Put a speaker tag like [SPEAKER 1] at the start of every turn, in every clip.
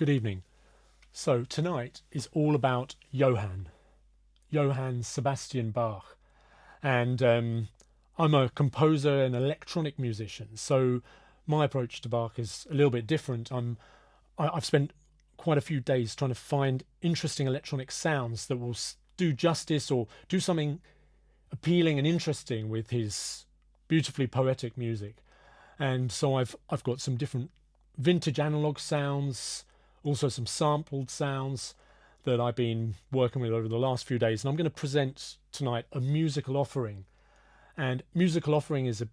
[SPEAKER 1] Good evening. So tonight is all about Johann Sebastian Bach. And I'm a composer and electronic musician. So my approach to Bach is a little bit different. I've spent quite a few days trying to find interesting electronic sounds that will do justice or do something appealing and interesting with his beautifully poetic music. And so I've got some different vintage analog sounds, also some sampled sounds that I've been working with over the last few days. And I'm going to present tonight a musical offering. And musical offering is a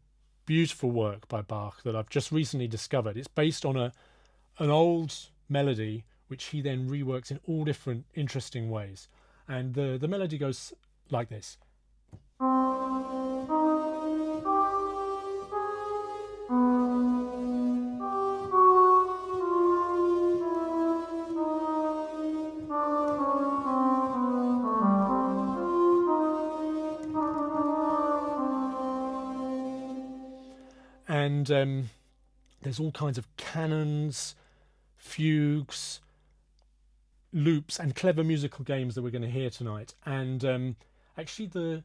[SPEAKER 1] beautiful work by Bach that I've just recently discovered. It's based on an old melody which he then reworks in all different interesting ways. And the melody goes like this. And there's all kinds of canons, fugues, loops, and clever musical games that we're going to hear tonight. And actually,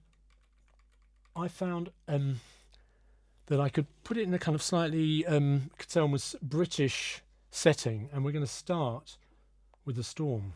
[SPEAKER 1] I found that I could put it in a kind of slightly, could say almost British setting, and we're going to start with the storm.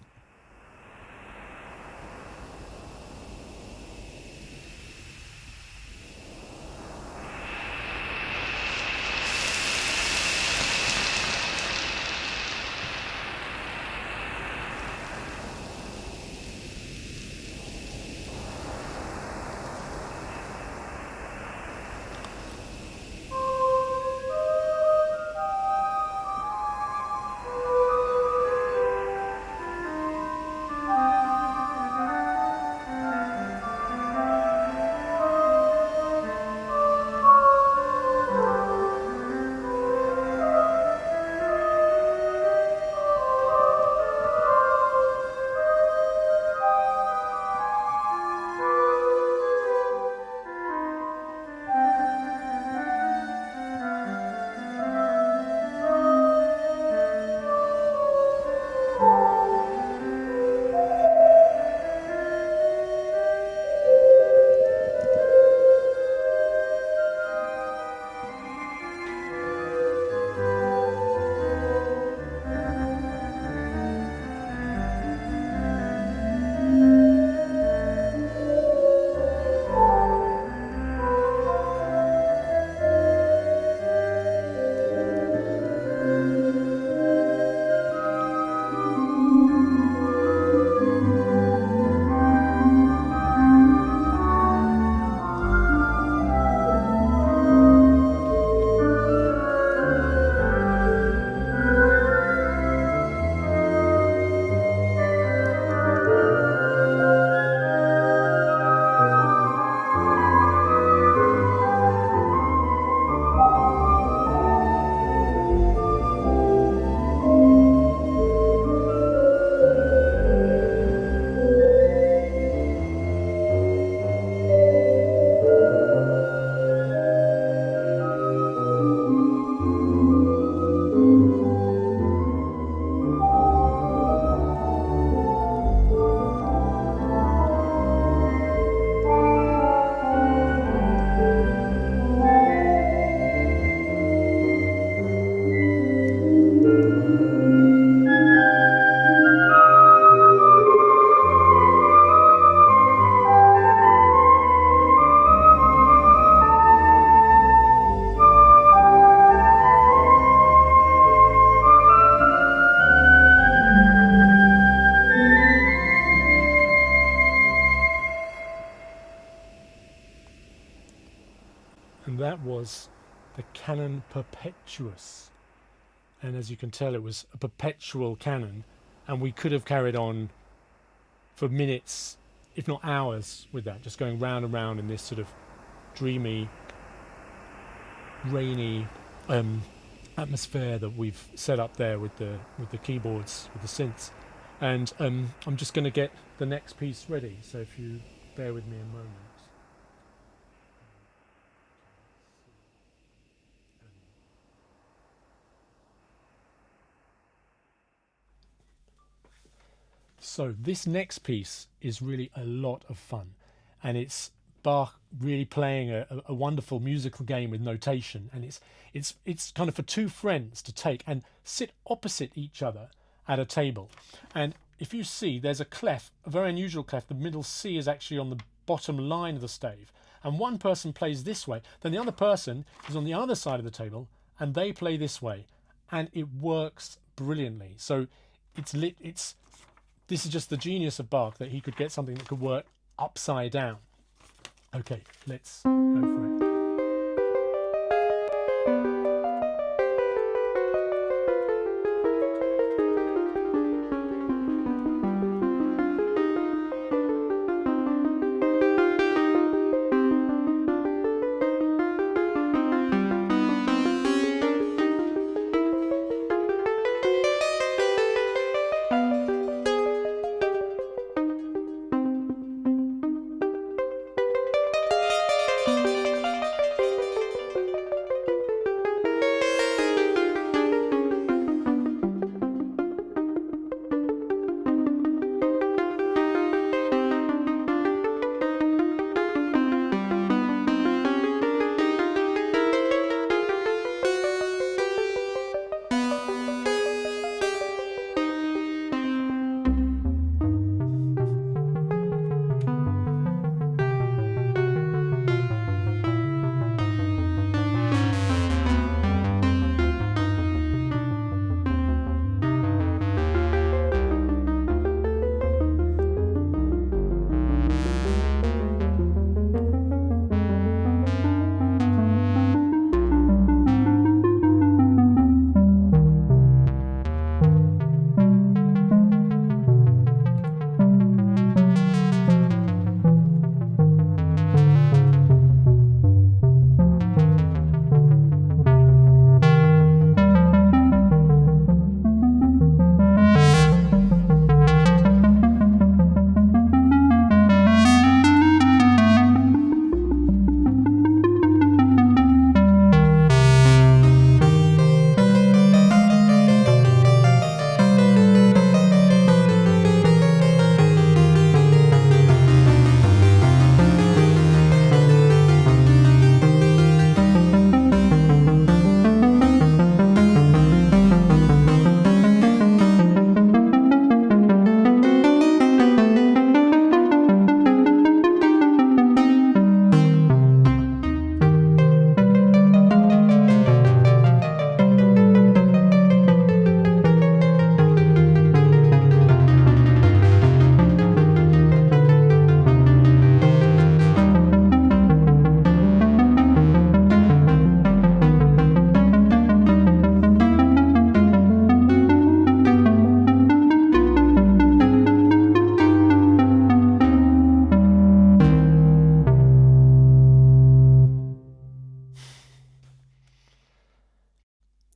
[SPEAKER 1] And that was the Canon Perpetuous. And as you can tell, it was a perpetual canon, and we could have carried on for minutes, if not hours, with that, just going round and round in this sort of dreamy, rainy atmosphere that we've set up there with the keyboards, with the synths. And I'm just going to get the next piece ready, so if you bear with me a moment. So this next piece is really a lot of fun, and it's Bach really playing a wonderful musical game with notation, and it's kind of for two friends to take and sit opposite each other at a table. And if you see, there's a clef, a very unusual clef. The middle C is actually on the bottom line of the stave, and one person plays this way, then the other person is on the other side of the table and they play this way, and it works brilliantly. So this is just the genius of Bach, that he could get something that could work upside down. Okay, let's go for it.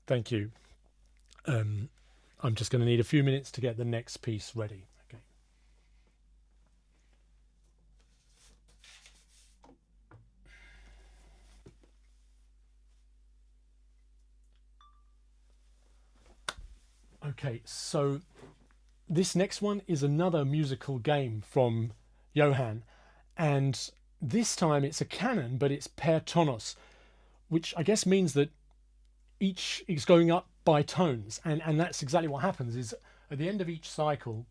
[SPEAKER 1] Thank you. I'm just going to need a few minutes to get the next piece ready. Okay. Okay, so this next one is another musical game from Johann, and this time it's a canon, but it's per tonos, which I guess means that each is going up by tones, and that's exactly what happens. Is at the end of each cycle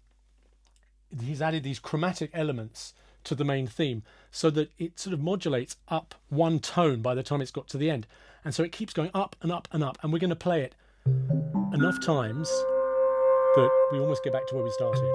[SPEAKER 1] he's added these chromatic elements to the main theme, so that it sort of modulates up one tone by the time it's got to the end, and so it keeps going up and up and up, and we're going to play it enough times that we almost get back to where we started.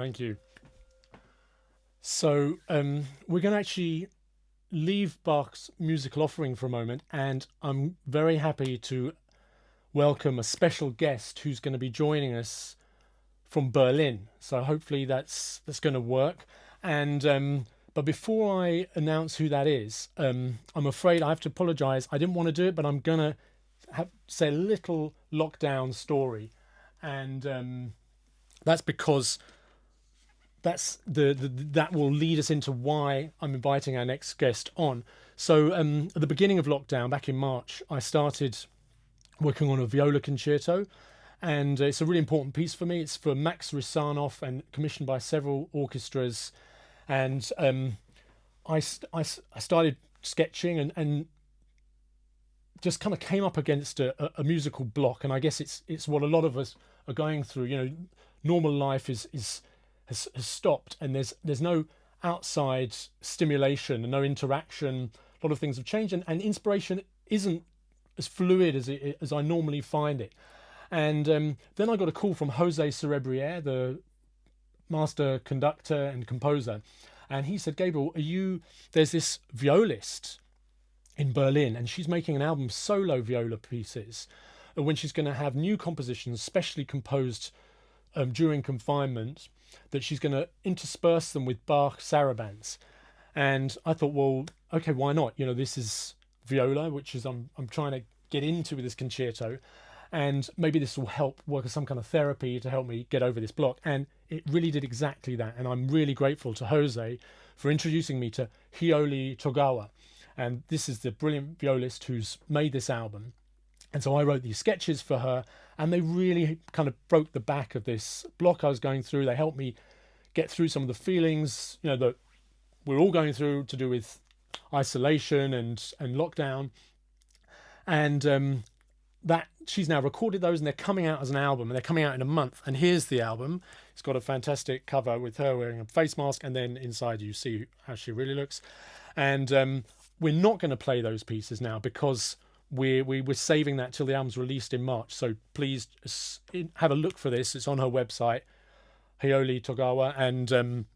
[SPEAKER 1] Thank you. So we're going to actually leave Bach's musical offering for a moment, and I'm very happy to welcome a special guest who's going to be joining us from Berlin. So hopefully that's going to work. And but before I announce who that is, I'm afraid I have to apologise. I didn't want to do it, but I'm going to say a little lockdown story, and that's because that will lead us into why I'm inviting our next guest on. So at the beginning of lockdown, back in March, I started working on a viola concerto, and it's a really important piece for me. It's for Max Rissanoff and commissioned by several orchestras. And I started sketching and just kind of came up against a musical block. And I guess it's what a lot of us are going through. You know, normal life has stopped, and there's no outside stimulation and no interaction. A lot of things have changed, and inspiration isn't as fluid as I normally find it. And then I got a call from Jose Cerebriere, the master conductor and composer, and he said, Gabriel, there's this violist in Berlin, and she's making an album solo viola pieces when she's going to have new compositions specially composed during confinement, that she's going to intersperse them with Bach sarabands. And I thought, well, okay, why not? You know, this is viola, which is I'm trying to get into with this concerto, and maybe this will help work as some kind of therapy to help me get over this block. And it really did exactly that. And I'm really grateful to Jose for introducing me to Hiyoli Togawa. And this is the brilliant violist who's made this album. And so I wrote these sketches for her, and they really kind of broke the back of this block I was going through. They helped me get through some of the feelings, you know, that we're all going through to do with isolation and lockdown. And that she's now recorded those, and they're coming out as an album, and they're coming out in a month. And here's the album. It's got a fantastic cover with her wearing a face mask, and then inside you see how she really looks. And we're not going to play those pieces now because we're saving that till the album's released in March. So please have a look for this. It's on her website, Hiyoli Togawa, and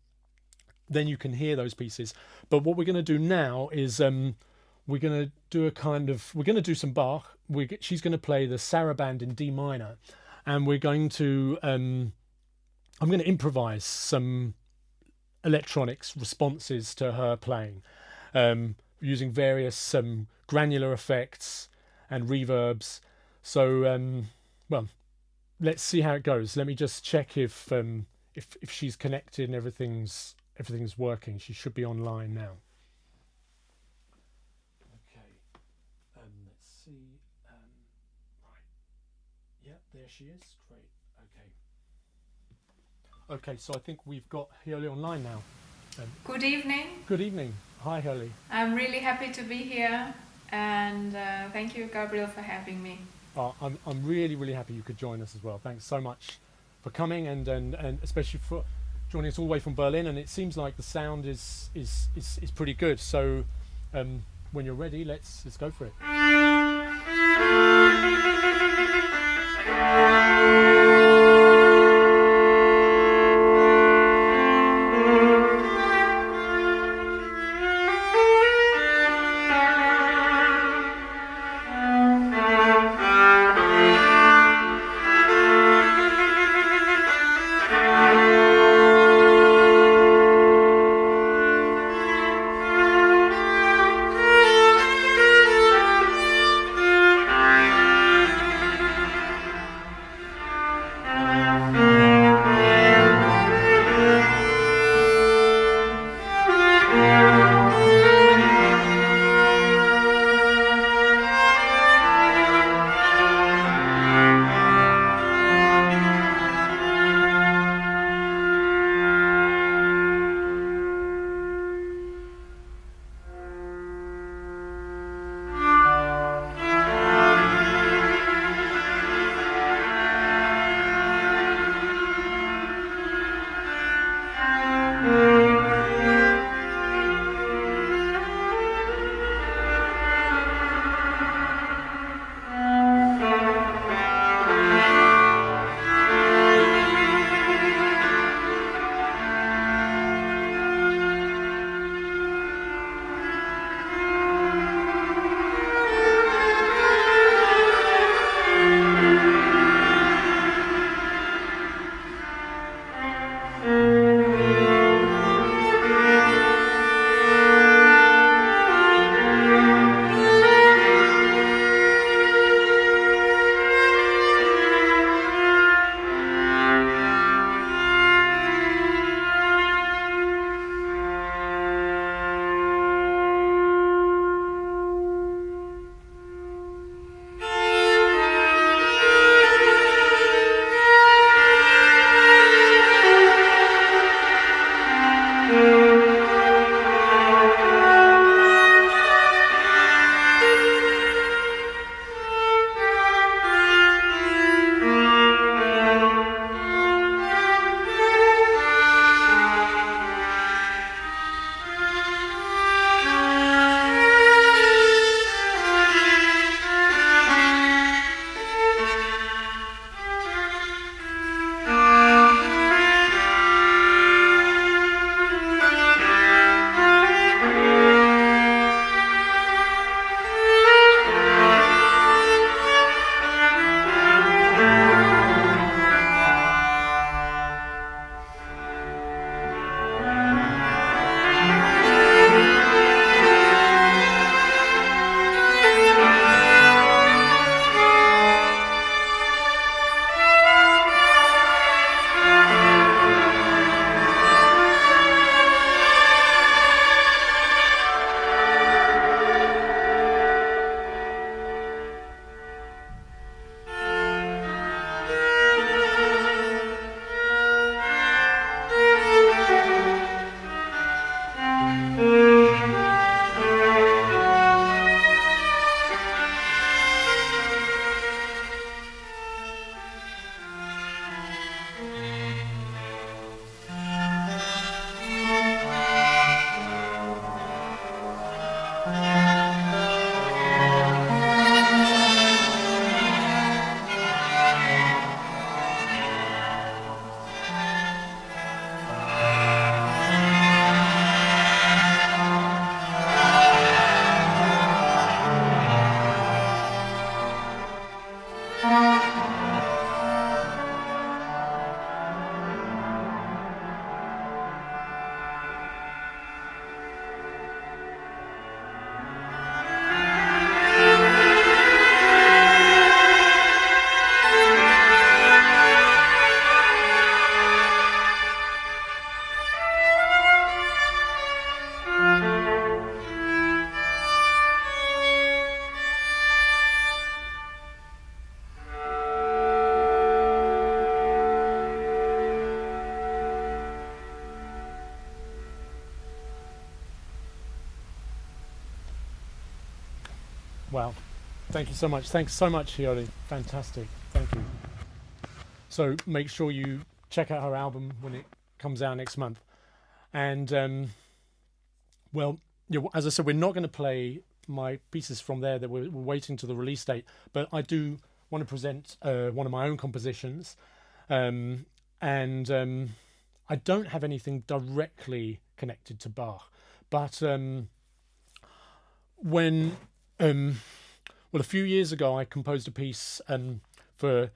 [SPEAKER 1] then you can hear those pieces. But what we're going to do now is we're going to do some Bach. She's going to play the saraband in D minor, and we're going to I'm going to improvise some electronics responses to her playing, using various granular effects and reverbs. So well, let's see how it goes. Let me just check if she's connected and everything's working. She should be online now. Let's see. Right. Yeah, there she is. Great. Okay, so I think we've got Hiyoli online now.
[SPEAKER 2] Good evening.
[SPEAKER 1] Good evening. Hi, Hiyoli.
[SPEAKER 2] I'm really happy to be here, and thank you, Gabriel, for having me.
[SPEAKER 1] I'm really, really happy you could join us as well. Thanks so much for coming, and especially for joining us all the way from Berlin. And it seems like the sound is pretty good. So when you're ready, let's go for it. Wow. Thank you so much. Thanks so much, Hiyoli. Fantastic. Thank you. So make sure you check out her album when it comes out next month. And well, as I said, we're not going to play my pieces from there. That we're waiting to the release date. But I do want to present one of my own compositions, and I don't have anything directly connected to Bach, but when well, a few years ago, I composed a piece for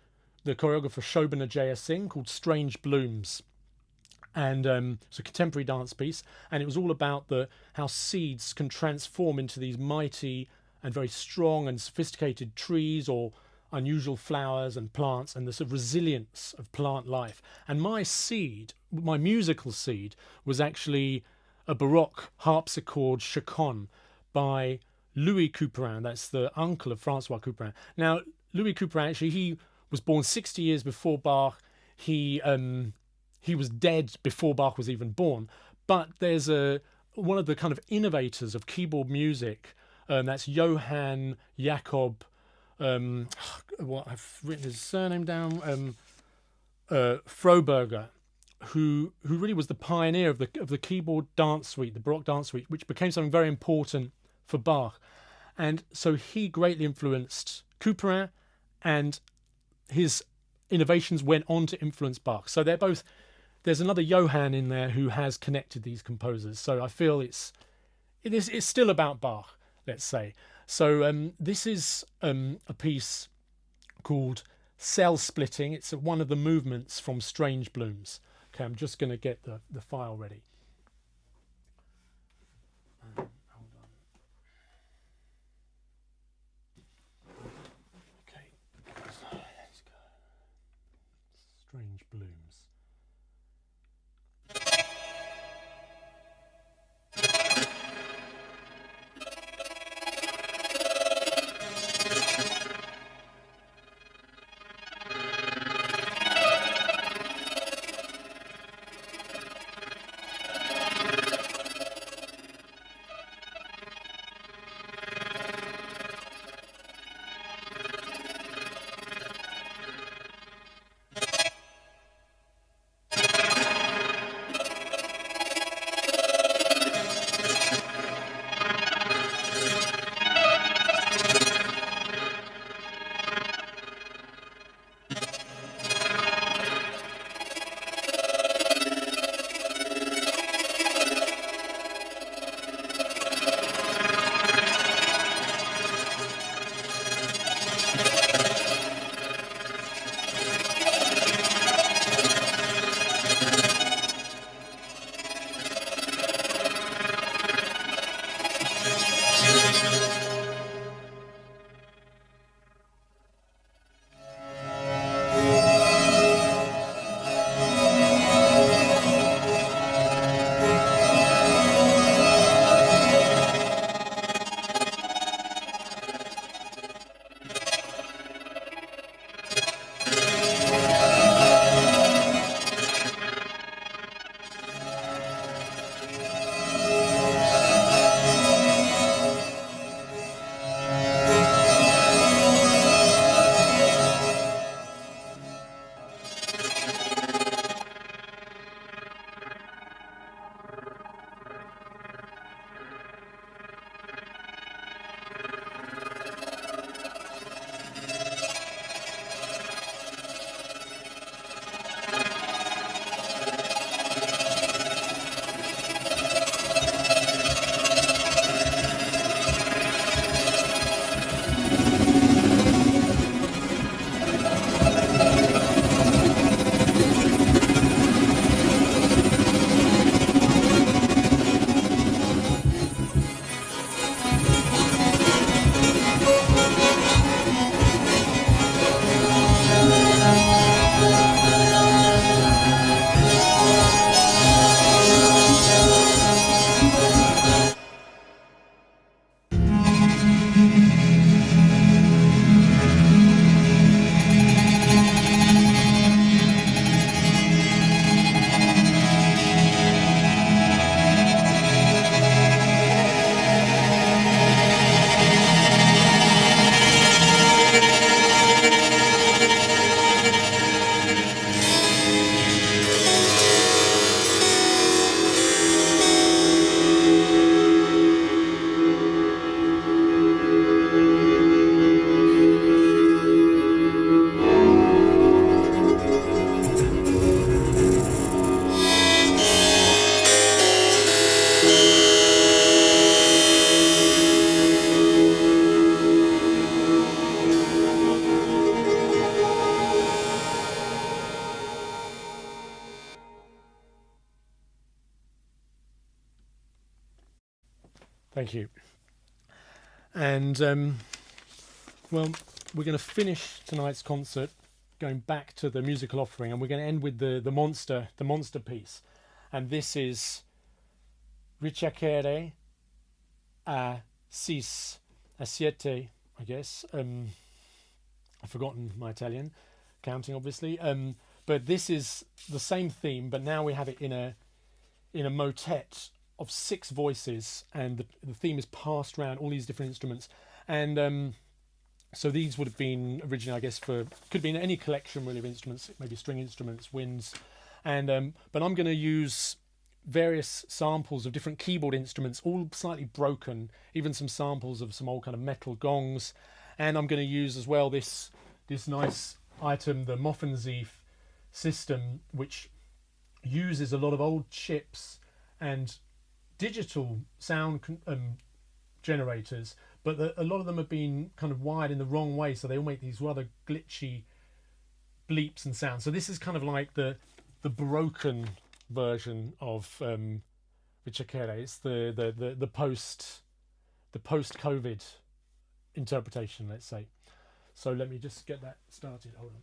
[SPEAKER 1] the choreographer Shobana Jaya Singh called "Strange Blooms." And it's a contemporary dance piece, and it was all about how seeds can transform into these mighty and very strong and sophisticated trees or unusual flowers and plants, and the sort of resilience of plant life. And my seed, my musical seed, was actually a Baroque harpsichord chaconne by Louis Couperin. That's the uncle of Francois Couperin. Now, Louis Couperin, actually, he was born 60 years before Bach. He was dead before Bach was even born. But there's one of the kind of innovators of keyboard music. That's Johann Jakob. I've written his surname down. Froberger, who really was the pioneer of the keyboard dance suite, the Baroque dance suite, which became something very important for Bach. And so he greatly influenced Couperin, and his innovations went on to influence Bach. So they're both. There's another Johann in there who has connected these composers. So I feel it's still about Bach, let's say. So this is a piece called Cell Splitting. It's one of the movements from Strange Blooms. Okay, I'm just going to get the file ready. Hold on. Okay, so let's go. Strange Blooms. Thank you. And well, we're going to finish tonight's concert going back to the musical offering, and we're going to end with the monster piece. And this is Ricercare a siete, I guess. I've forgotten my Italian, counting obviously. But this is the same theme, but now we have it in a motet of 6 voices, and the theme is passed around all these different instruments. And so these would have been originally, I guess, could have been any collection really of instruments, maybe string instruments, winds, and but I'm going to use various samples of different keyboard instruments, all slightly broken, even some samples of some old kind of metal gongs, and I'm going to use as well this nice item, the Moffensief system, which uses a lot of old chips and digital sound generators, but a lot of them have been kind of wired in the wrong way, so they all make these rather glitchy bleeps and sounds. So this is kind of like the broken version of Ricercare. It's the post COVID interpretation, let's say. So let me just get that started. Hold on.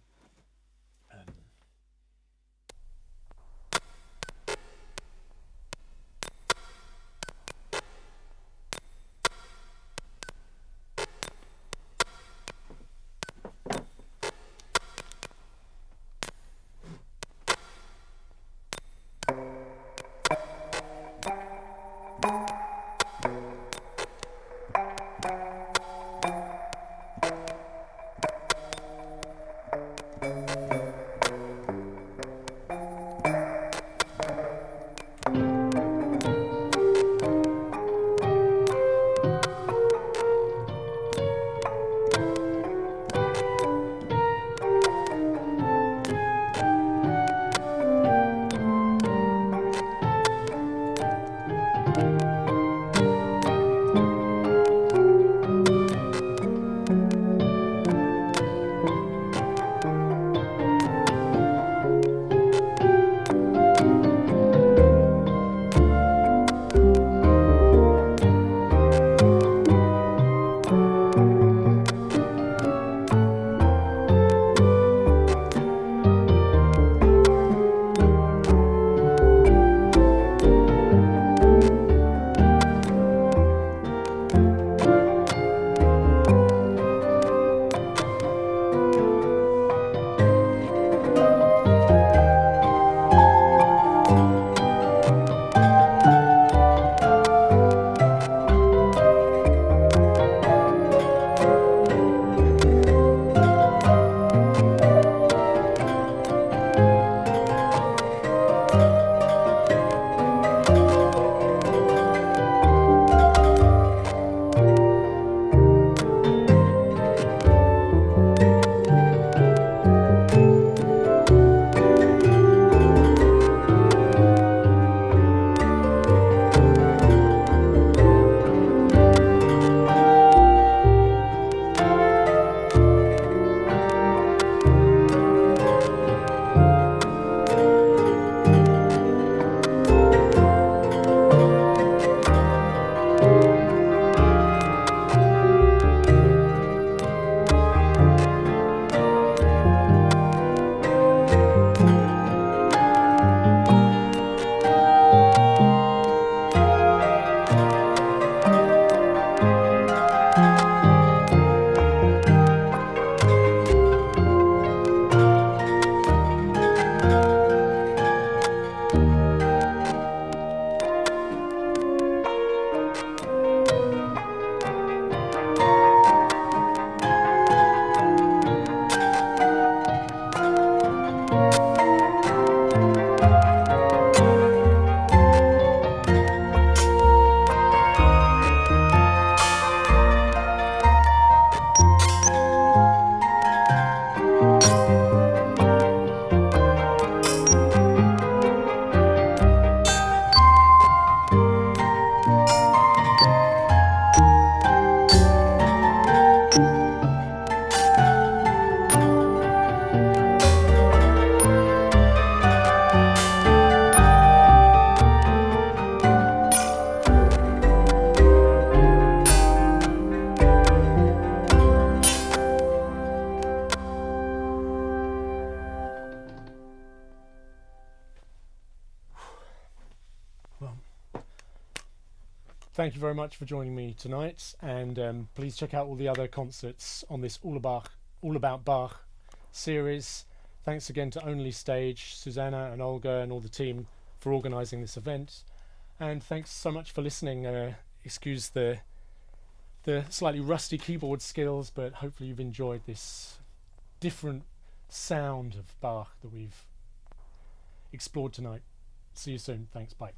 [SPEAKER 1] thank you very much for joining me tonight, and please check out all the other concerts on this All About Bach series. Thanks again to Only Stage, Susanna and Olga and all the team for organising this event, and thanks so much for listening. Excuse the slightly rusty keyboard skills, but hopefully you've enjoyed this different sound of Bach that we've explored tonight. See you soon. Thanks. Bye.